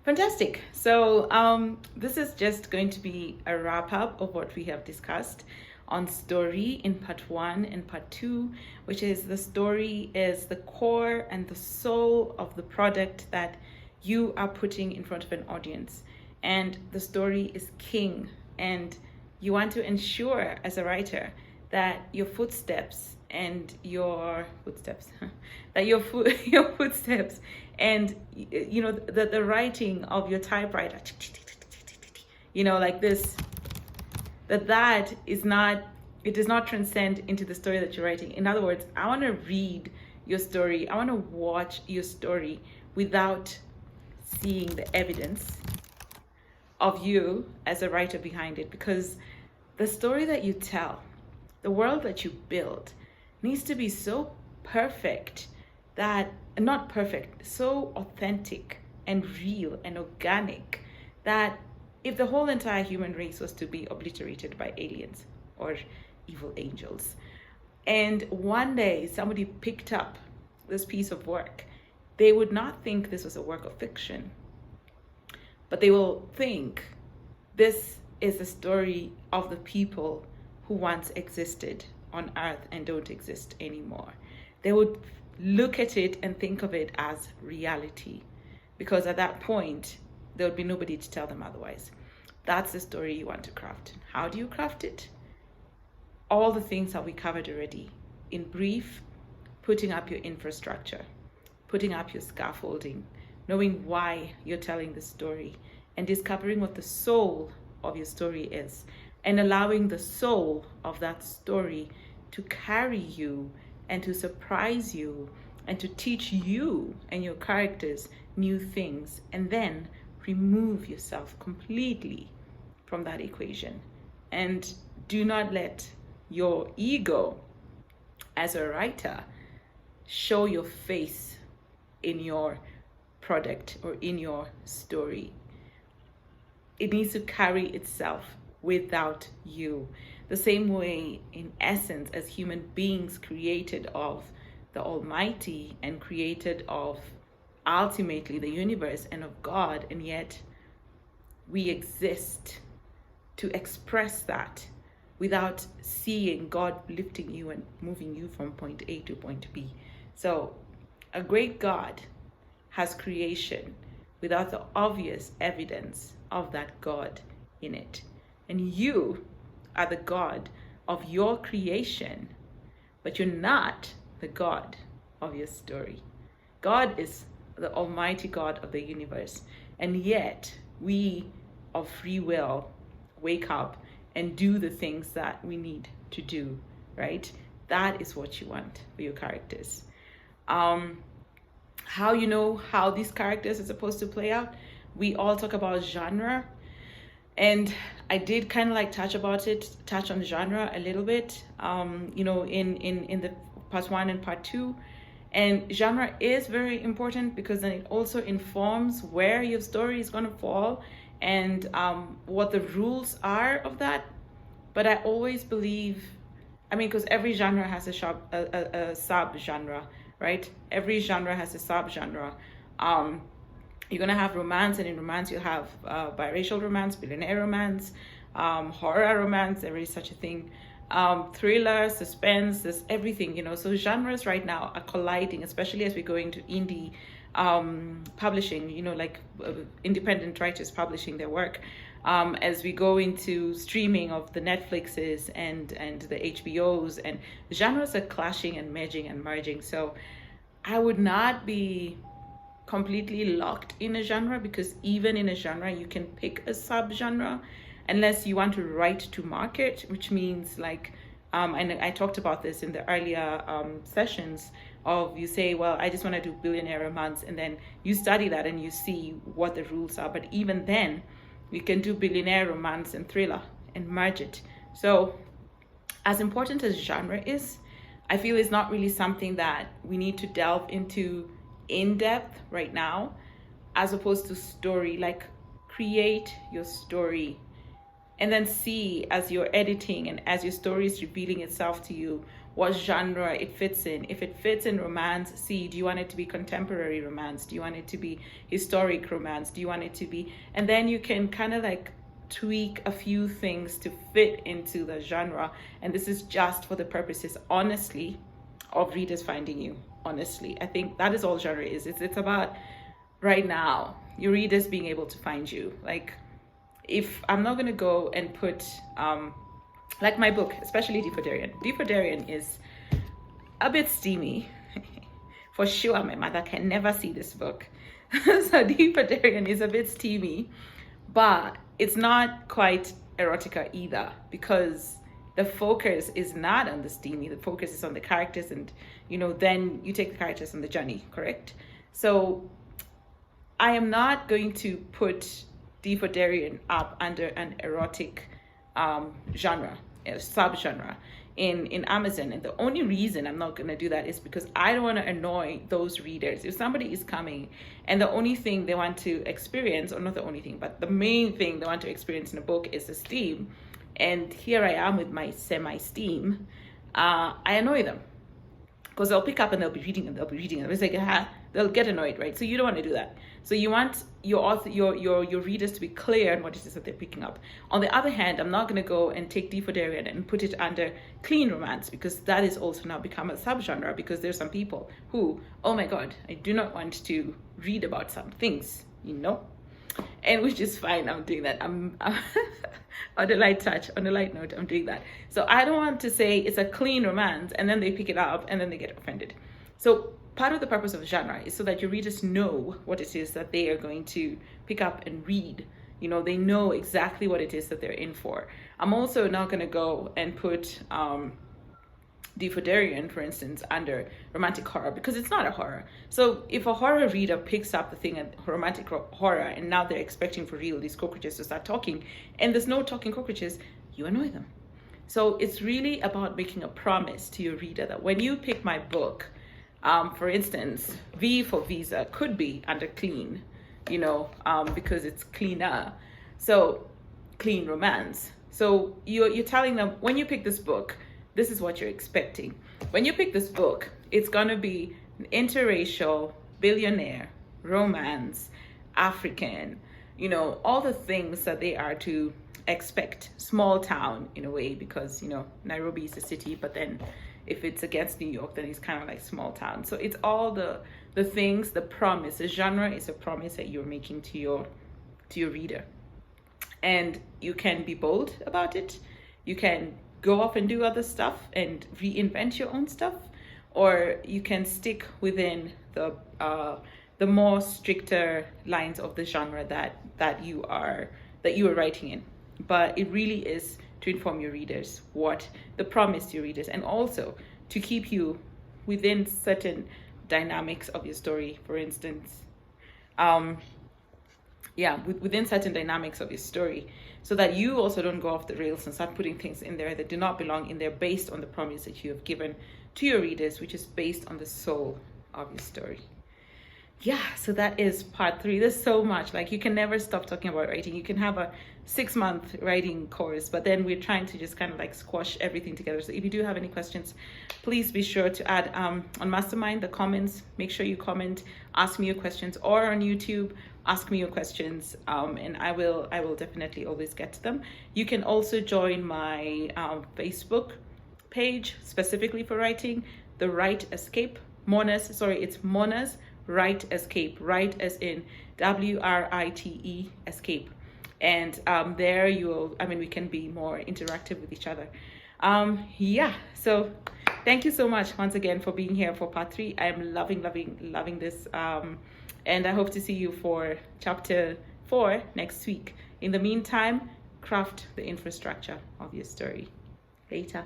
Fantastic. So, this is just going to be a wrap up of what we have discussed on story in part one and part two, which is the story is the core and the soul of the product that you are putting in front of an audience. And the story is king. And you want to ensure, as a writer, that your footsteps and your footsteps that your footsteps and the writing of your typewriter, like this, that is not, it does not transcend into the story that you're writing. In other words, I want to read your story, I want to watch your story without seeing the evidence of you as a writer behind it, because the story that you tell, the world that you build, needs to be so perfect that, not perfect, so authentic and real and organic, that if the whole entire human race was to be obliterated by aliens or evil angels, and one day somebody picked up this piece of work, they would not think this was a work of fiction, but they will think this is the story of the people who once existed on earth and don't exist anymore. They would look at it and think of it as reality, because at that point there would be nobody to tell them otherwise. That's the story you want to craft. How do you craft it? All the things that we covered already. In brief, putting up your infrastructure, putting up your scaffolding, knowing why you're telling the story, and discovering what the soul of your story is, and allowing the soul of that story to carry you and to surprise you and to teach you and your characters new things, and then remove yourself completely from that equation. And do not let your ego as a writer show your face in your product or in your story. It needs to carry itself without you. The same way, in essence, as human beings created of the Almighty and created of ultimately the universe and of God, and yet we exist to express that without seeing God lifting you and moving you from point A to point B. So a great God has creation without the obvious evidence of that God in it. And you are the God of your creation, but you're not the God of your story. God is the Almighty God of the universe, and yet we of free will wake up and do the things that we need to do, right? That is what you want for your characters. How you know how these characters are supposed to play out? We all talk about genre, and I did kind of like touch on genre a little bit, in the part one and part two. And genre is very important because then it also informs where your story is going to fall and what the rules are of that. But I always believe, because every genre has a sub-genre, right? Every genre has a sub-genre. You're going to have romance, and in romance you'll have biracial romance, billionaire romance, horror romance, there is such a thing, thriller, suspense, there's everything, so genres right now are colliding, especially as we go into indie publishing, independent writers publishing their work, as we go into streaming of the Netflixes and the HBOs, and genres are clashing and merging. So I would not be completely locked in a genre, because even in a genre you can pick a sub-genre unless you want to write to market, which means and I talked about this in the earlier sessions of, you say, well, I just want to do billionaire romance, and then you study that and you see what the rules are. But even then we can do billionaire romance and thriller and merge it. So as important as genre is, I feel it's not really something that we need to delve into in depth right now, as opposed to story. Create your story and then see, as you're editing and as your story is revealing itself to you, what genre it fits in. If it fits in romance, see, do you want it to be contemporary romance? Do you want it to be historic romance? Do you want it to be, and then you can kind of like tweak a few things to fit into the genre. And this is just for the purposes, honestly, of readers finding you. Honestly, I think that is all genre is. It's about right now your readers being able to find you. Like, if I'm not gonna go and put like my book, especially D for Darien. D for Darien is a bit steamy. For sure, my mother can never see this book. So D for Darien is a bit steamy, but it's not quite erotica either, because the focus is not on the steamy. The focus is on the characters, and then you take the characters on the journey, correct? So I am not going to put D for Darien up under an erotic genre, a subgenre in Amazon. And the only reason I'm not going to do that is because I don't want to annoy those readers. If somebody is coming and the only thing they want to experience, or not the only thing, but the main thing they want to experience in a book is the steam, and here I am with my semi-steam, I annoy them. Because they'll pick up and they'll be reading and they'll be reading and it's like, they'll get annoyed, right? So you don't want to do that. So you want your author, your readers to be clear on what it is that they're picking up. On the other hand, I'm not going to go and take D for Darien and put it under clean romance, because that is also now become a subgenre, because there's some people who, oh my God, I do not want to read about some things, and which is fine. I'm doing that. I'm on the light note, I'm doing that. So I don't want to say it's a clean romance and then they pick it up and then they get offended. So part of the purpose of genre is so that your readers know what it is that they are going to pick up and read. They know exactly what it is that they're in for. I'm also not going to go and put D for Darien, for instance, under romantic horror, because it's not a horror. So if a horror reader picks up the thing at romantic horror, and now they're expecting for real these cockroaches to start talking, and there's no talking cockroaches, you annoy them. So it's really about making a promise to your reader that when you pick my book, for instance, V for Visa could be under clean, because it's cleaner. So clean romance. So you're telling them, when you pick this book, this is what you're expecting. When you pick this book, it's gonna be interracial, billionaire, romance, African, all the things that they are to expect. Small town in a way, because Nairobi is a city, but then if it's against New York, then it's kind of like small town. So it's all the things, the promise. The genre is a promise that you're making to your reader. And you can be bold about it. You can go off and do other stuff and reinvent your own stuff, or you can stick within the more stricter lines of the genre that you are writing in. But it really is to inform your readers what the promise to your readers, and also to keep you within certain dynamics of your story. For instance, within certain dynamics of your story, so that you also don't go off the rails and start putting things in there that do not belong in there, based on the promise that you have given to your readers, which is based on the soul of your story. So that is part 3. There's so much, like, you can never stop talking about writing. You can have a 6-month writing course, but then we're trying to just kind of like squash everything together. So if you do have any questions, please be sure to add on Mastermind, the comments. Make sure you comment, ask me your questions, or on YouTube, ask me your questions, and I will definitely always get to them. You can also join my Facebook page specifically for writing, the Write Escape, it's Mona's Write Escape, write as in WRITE escape. And there we can be more interactive with each other. So thank you so much once again for being here for part 3. I am loving this, and I hope to see you for chapter 4 next week. In the meantime, craft the infrastructure of your story. Later.